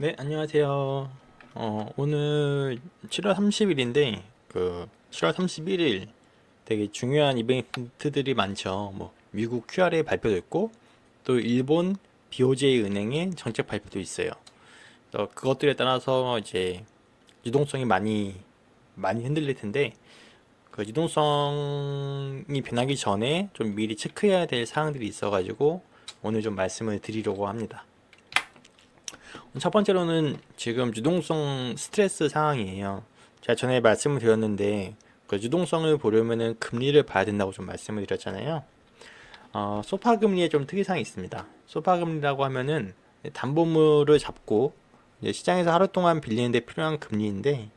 네, 안녕하세요. 오늘 7월 30일인데, 7월 31일 되게 중요한 이벤트들이 많죠. 뭐, 미국 QRA 발표도 있고, 또 일본 BOJ 은행의 정책 발표도 있어요. 그것들에 따라서 이제 유동성이 많이 흔들릴 텐데, 그 유동성이 변하기 전에 좀 미리 체크해야 될 사항들이 있어가지고, 오늘 좀 말씀을 드리려고 합니다. 첫 번째로는 지금 유동성 스트레스 상황이에요. 제가 전에 말씀을 드렸는데 그 유동성을 보려면은 금리를 봐야 된다고 좀 말씀을 드렸잖아요. 소파 금리에 좀 특이사항이 있습니다. 소파 금리라고 하면은 담보물을 잡고 이제 시장에서 하루 동안 빌리는데 필요한 금리인데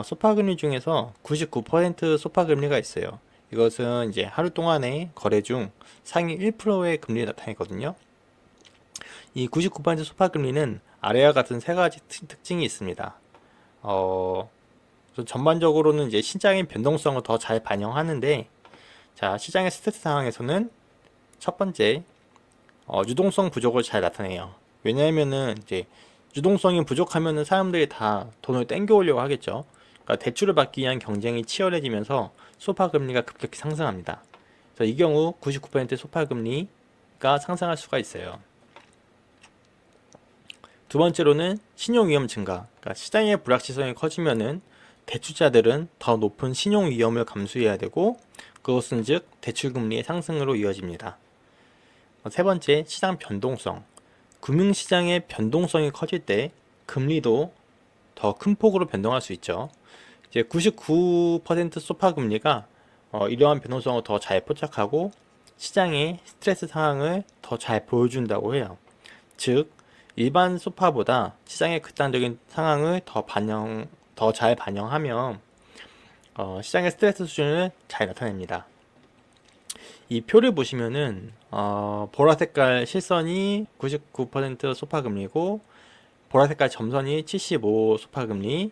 소파 금리 중에서 99% 소파 금리가 있어요. 이것은 이제 하루 동안의 거래 중 상위 1%의 금리를 나타내거든요. 이 99% 소파 금리는 아래와 같은 세 가지 특징이 있습니다. 어, 전반적으로는 이제 시장의 변동성을 더 잘 반영하는데, 자, 시장의 스트레스 상황에서는 첫 번째, 유동성 부족을 잘 나타내요. 왜냐하면은 이제 유동성이 부족하면은 사람들이 다 돈을 땡겨오려고 하겠죠. 그러니까 대출을 받기 위한 경쟁이 치열해지면서 소파 금리가 급격히 상승합니다. 그래서 이 경우 99% 소파 금리가 상승할 수가 있어요. 두 번째로는 신용 위험 증가. 그러니까 시장의 불확실성이 커지면은 대출자들은 더 높은 신용 위험을 감수해야 되고 그것은 즉 대출 금리의 상승으로 이어집니다. 세 번째, 시장 변동성. 금융시장의 변동성이 커질 때 금리도 더 큰 폭으로 변동할 수 있죠. 이제 99% 소파 금리가 이러한 변동성을 더 잘 포착하고 시장의 스트레스 상황을 더 잘 보여준다고 해요. 즉 일반 소파보다 시장의 극단적인 상황을 더 잘 반영하며 시장의 스트레스 수준을 잘 나타냅니다. 이 표를 보시면은 보라 색깔 실선이 99% 소파 금리고 보라 색깔 점선이 75 소파 금리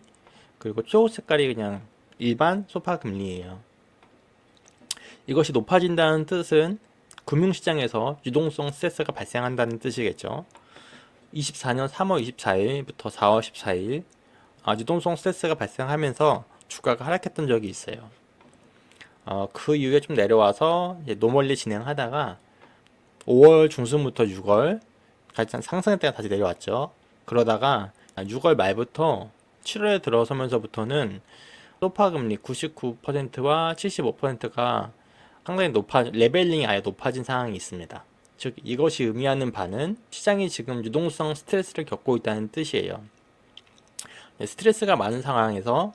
그리고 초록 색깔이 그냥 일반 소파 금리예요. 이것이 높아진다는 뜻은 금융시장에서 유동성 스트레스가 발생한다는 뜻이겠죠. 24년 3월 24일부터 4월 14일 유동성 스트레스가 발생하면서 주가가 하락했던 적이 있어요. 그 이후에 좀 내려와서 이제 노멀리 진행하다가 5월 중순부터 6월 가장 상승했다가 다시 내려왔죠. 그러다가 6월 말부터 7월에 들어서면서부터는 소파 금리 99%와 75%가 상당히 레벨링이 아예 높아진 상황이 있습니다. 즉 이것이 의미하는 바는 시장이 지금 유동성 스트레스를 겪고 있다는 뜻이에요. 스트레스가 많은 상황에서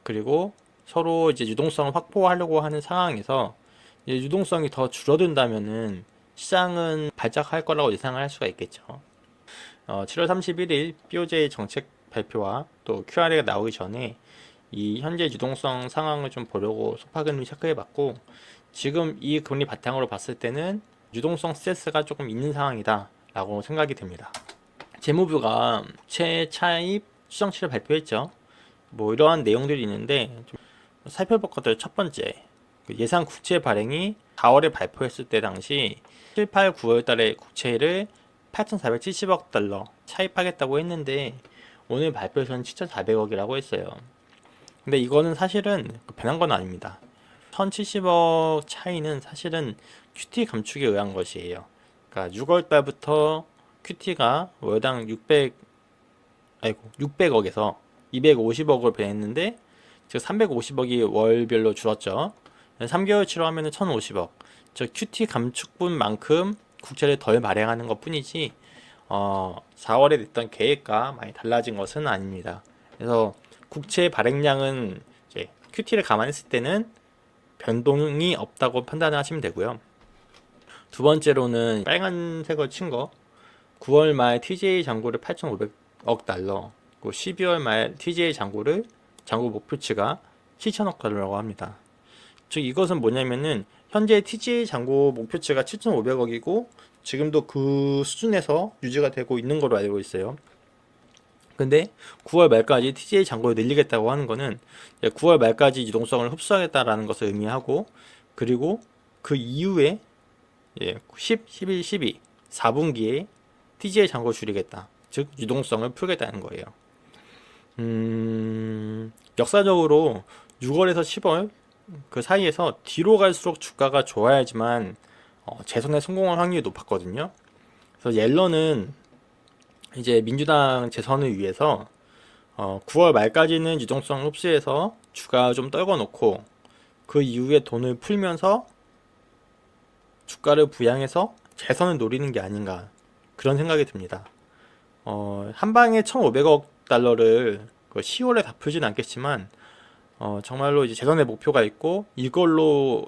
그리고 서로 이제 유동성을 확보하려고 하는 상황에서 이제 유동성이 더 줄어든다면은 시장은 발작할 거라고 예상을 할 수가 있겠죠. 7월 31일 BOJ 정책 발표와 또 QRA가 나오기 전에 이 현재 유동성 상황을 좀 보려고 소파금리 체크해봤고 지금 이 금리 바탕으로 봤을 때는 유동성 스트레스가 조금 있는 상황이다 라고 생각이 됩니다. 재무부가 최차입 추정치를 발표했죠. 뭐 이러한 내용들이 있는데 좀 살펴볼 것들 첫 번째 예상 국채 발행이 4월에 발표했을 때 당시 7, 8, 9월 달에 국채를 8,470억 달러 차입하겠다고 했는데 오늘 발표에서는 7,400억이라고 했어요. 근데 이거는 사실은 변한 건 아닙니다. 1,070억 차이는 사실은 QT 감축에 의한 것이에요. 그러니까 6월 달부터 QT가 월당 600억에서 250억을 배냈는데 즉 350억이 월별로 줄었죠. 3개월치로 하면은 1,050억. 즉 QT 감축분만큼 국채를 덜 발행하는 것뿐이지 4월에 냈던 계획과 많이 달라진 것은 아닙니다. 그래서 국채 발행량은 이제 QT를 감안했을 때는 변동이 없다고 판단하시면 되고요. 두 번째로는 빨간색을 친 거 9월 말 TJ 잔고를 8,500억 달러 그리고 12월 말 TJ 잔고 목표치가 7천억 달러라고 합니다. 즉 이것은 뭐냐면은 현재 TJ 잔고 목표치가 7,500억이고 지금도 그 수준에서 유지가 되고 있는 걸로 알고 있어요. 근데 9월 말까지 TJ 잔고를 늘리겠다고 하는 거는 9월 말까지 유동성을 흡수하겠다라는 것을 의미하고 그리고 그 이후에 10, 11, 12, 4분기에 TJ 잔고 줄이겠다. 즉 유동성을 풀겠다는 거예요. 역사적으로 6월에서 10월 그 사이에서 뒤로 갈수록 주가가 좋아야지만 재선에 성공할 확률이 높았거든요. 그래서 옐런은 이제 민주당 재선을 위해서 9월 말까지는 유동성 흡수해서 주가 좀 떨궈 놓고 그 이후에 돈을 풀면서 주가를 부양해서 재선을 노리는 게 아닌가 그런 생각이 듭니다. 한 방에 1,500억 달러를 10월에 다 풀진 않겠지만 정말로 이제 재선의 목표가 있고 이거를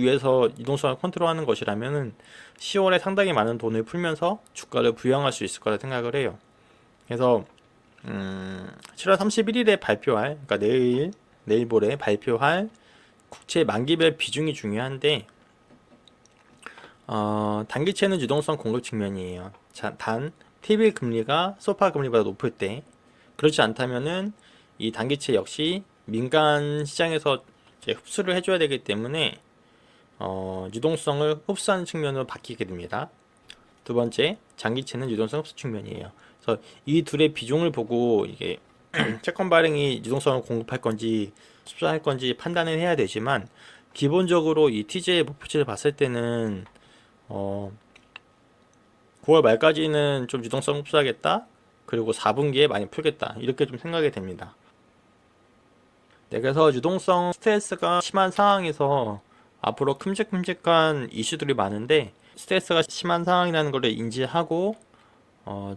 위해서 유동성을 컨트롤하는 것이라면은 10월에 상당히 많은 돈을 풀면서 주가를 부양할 수 있을 거라 생각을 해요. 그래서 7월 31일에 발표할, 그러니까 내일 모레 발표할 국채 만기별 비중이 중요한데 단기채는 유동성 공급 측면이에요. 단 T비ల్ 금리가 소파 금리보다 높을 때, 그렇지 않다면은 이 단기채 역시 민간 시장에서 이제 흡수를 해줘야 되기 때문에 유동성을 흡수하는 측면으로 바뀌게 됩니다. 두 번째, 장기채는 유동성 흡수 측면이에요. 그래서 이 둘의 비중을 보고 이게 채권 발행이 유동성을 공급할 건지 흡수할 건지 판단을 해야 되지만, 기본적으로 이 TJ의 목표치를 봤을 때는 9월 말까지는 좀 유동성 흡수하겠다. 그리고 4분기에 많이 풀겠다. 이렇게 좀 생각이 됩니다. 네, 그래서 유동성 스트레스가 심한 상황에서 앞으로 큼직큼직한 이슈들이 많은데, 스트레스가 심한 상황이라는 걸 인지하고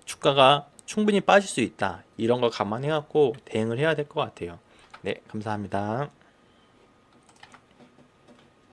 주가가 충분히 빠질 수 있다. 이런 거 감안해갖고 대응을 해야 될 것 같아요. 네, 감사합니다.